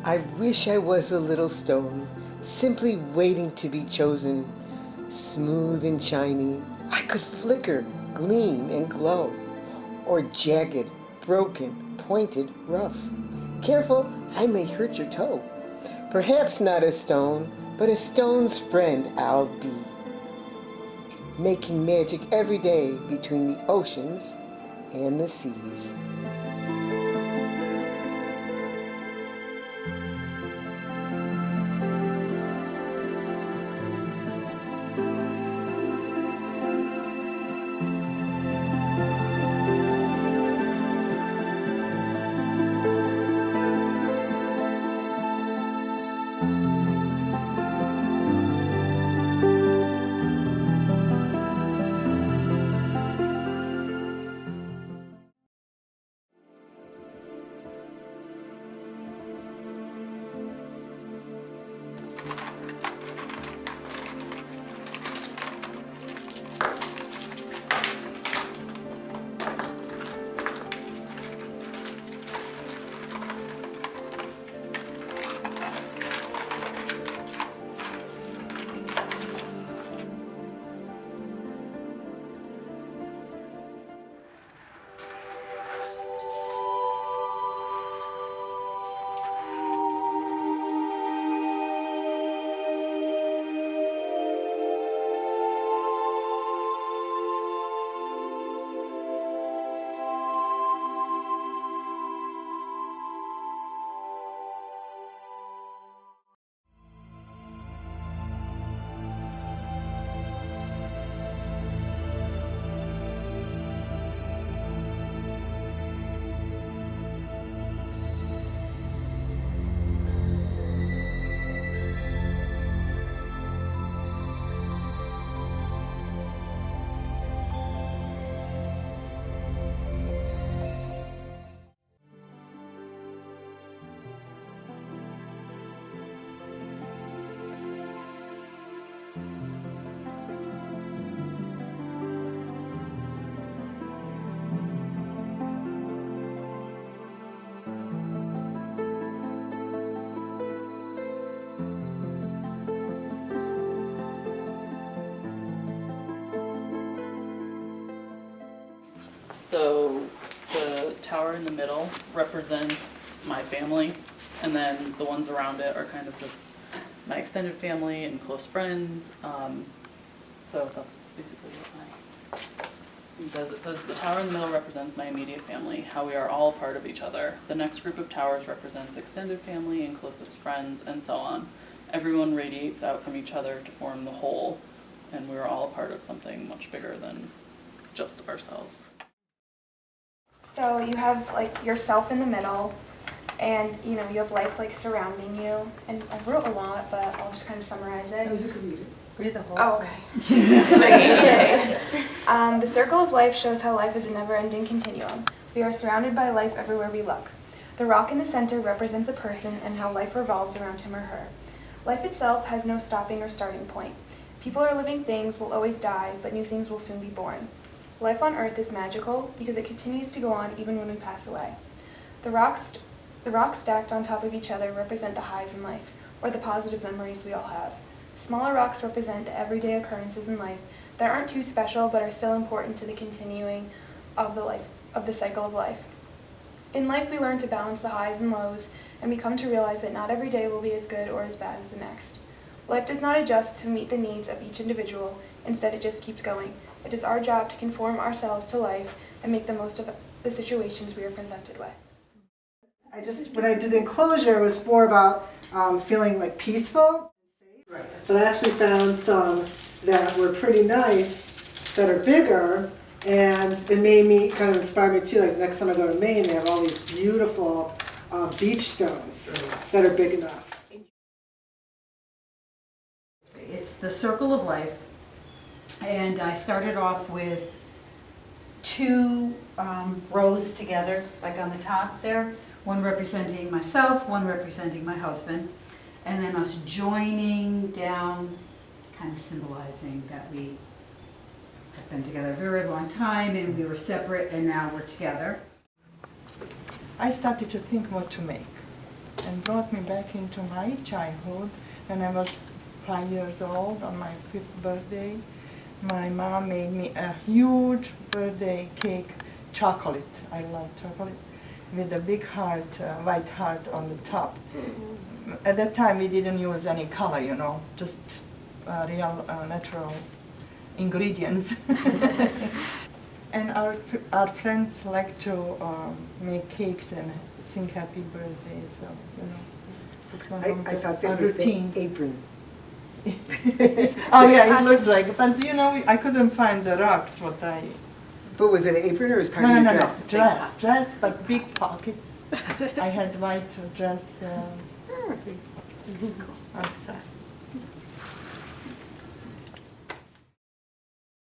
I wish I was a little stone, simply waiting to be chosen. Smooth and shiny, I could flicker, gleam, and glow. Or jagged, broken, pointed, rough. Careful, I may hurt your toe. Perhaps not a stone, but a stone's friend I'll be. Making magic every day between the oceans and the seas. So the tower in the middle represents my family, and then the ones around it are kind of just my extended family and close friends. So that's basically what it says. It says the tower in the middle represents my immediate family, how we are all a part of each other. The next group of towers represents extended family and closest friends, and so on. Everyone radiates out from each other to form the whole, and we're all a part of something much bigger than just ourselves. So you have like yourself in the middle, and you have life like surrounding you. And I wrote a lot, but I'll just kind of summarize it. Oh, you can read it. Read the whole Oh, thing. okay. The circle of life shows how life is a never-ending continuum. We are surrounded by life everywhere we look. The rock in the center represents a person and how life revolves around him or her. Life itself has no stopping or starting point. People or living things will always die, but new things will soon be born. Life on Earth is magical because it continues to go on even when we pass away. The rocks stacked on top of each other represent the highs in life, or the positive memories we all have. Smaller rocks represent the everyday occurrences in life that aren't too special but are still important to the continuing of the cycle of life. In life, we learn to balance the highs and lows, and we come to realize that not every day will be as good or as bad as the next. Life does not adjust to meet the needs of each individual. Instead, it just keeps going. It is our job to conform ourselves to life and make the most of the situations we are presented with. When I did the enclosure, it was more about feeling like peaceful. Right. But I actually found some that were pretty nice, that are bigger, and it made me, kind of inspired me too, like next time I go to Maine, they have all these beautiful beach stones that are big enough. It's the circle of life, and I started off with two rows together, like on the top there, one representing myself, one representing my husband, and then us joining down, kind of symbolizing that we have been together a very long time and we were separate and now we're together. I started to think what to make. and brought me back into my childhood. When I was 5 years old, on my 5th birthday, my mom made me a huge birthday cake, chocolate. I love chocolate, with a big heart, white heart on the top. At that time, we didn't use any color, you know, just real natural ingredients. And our friends like to make cakes and sing happy birthday, so, you know. It's one of I thought our that was the routine. apron. Oh yeah, it looks like, but you know, I couldn't find the rocks, what I... But was it an apron or was part No, of no, your no, dress? dress, but big pockets. I had white dress, big pockets outside.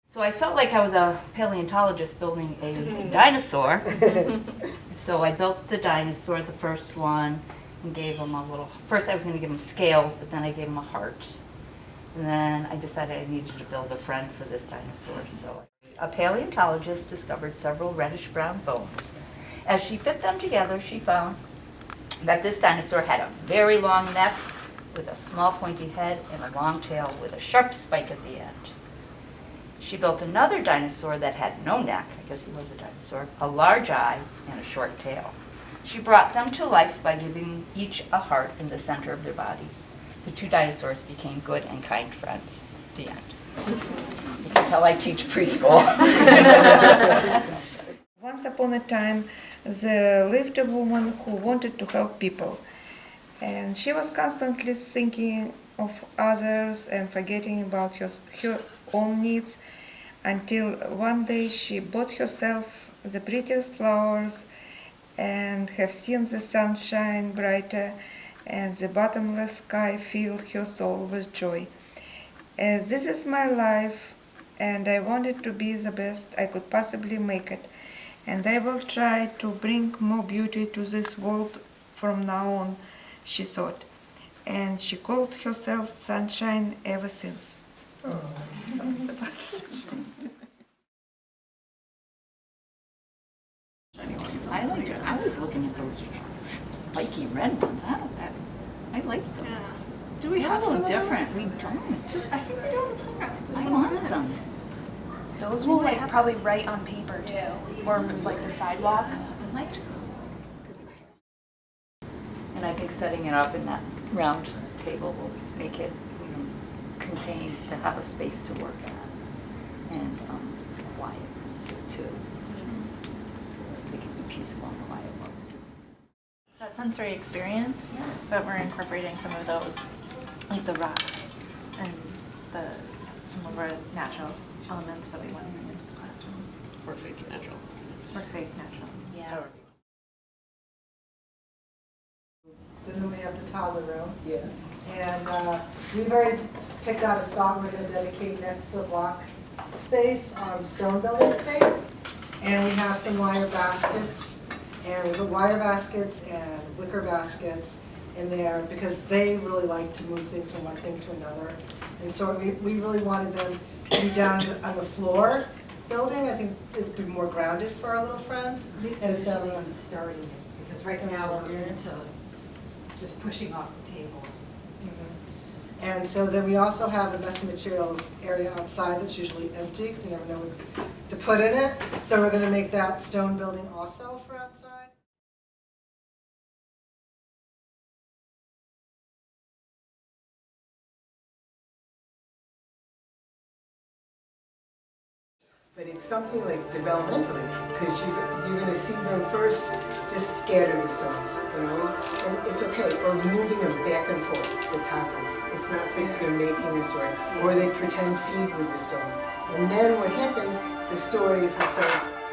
So I felt like I was a paleontologist building a dinosaur. So I built the dinosaur, the first one, and gave him a little, first I was going to give him scales, but then I gave him a heart. And then I decided I needed to build a friend for this dinosaur. So a paleontologist discovered several reddish-brown bones. As she fit them together, she found that this dinosaur had a very long neck with a small pointy head and a long tail with a sharp spike at the end. She built another dinosaur that had no neck, I guess he was a dinosaur, a large eye, and a short tail. She brought them to life by giving each a heart in the center of their bodies. The two dinosaurs became good and kind friends. The end. You can tell I teach preschool. Once upon a time, there lived a woman who wanted to help people. And she was constantly thinking of others and forgetting about her own needs, until one day she bought herself the prettiest flowers and have seen the sunshine brighter and the bottomless sky filled her soul with joy. This is my life, and I wanted to be the best I could possibly make it. And I will try to bring more beauty to this world from now on, she thought. And she called herself Sunshine ever since. I liked it. I was looking at those spiky red ones. I like those. Do we They're have a some little of different. those? We don't. I think we do on the playground. I want some. Those will like probably write on paper too, or like the sidewalk. I liked those. And I think setting it up in that round table will make it, contain, to have a space to work at. And it's quiet, because it's just two. So they can be peaceful and quiet while they're doing it. That sensory experience, but we're incorporating some of those, like the rocks and some of our natural elements that we want to bring into the classroom. Or fake natural. Or fake natural. Yeah. Then we have the toddler room. Yeah. And we've already picked out a spot we're going to dedicate next to the block space, stone building space. And we have some wire baskets, and we put wire baskets and wicker baskets in there because they really like to move things from one thing to another. And so we really wanted them to be down on the floor building. I think it'd be more grounded for our little friends. At least And it's down initially on- in starting it, because right now we're into just pushing off the table. And so then we also have a messy materials area outside that's usually empty because you never know what to put in it. So we're going to make that stone building also for outside. But it's something like developmentally, because you're going to see them first just scatter the stones, you know, and it's okay, or moving them back and forth, the toppers. It's not like they're making a story, or they pretend feed with the stones. And then what happens, the stories and stuff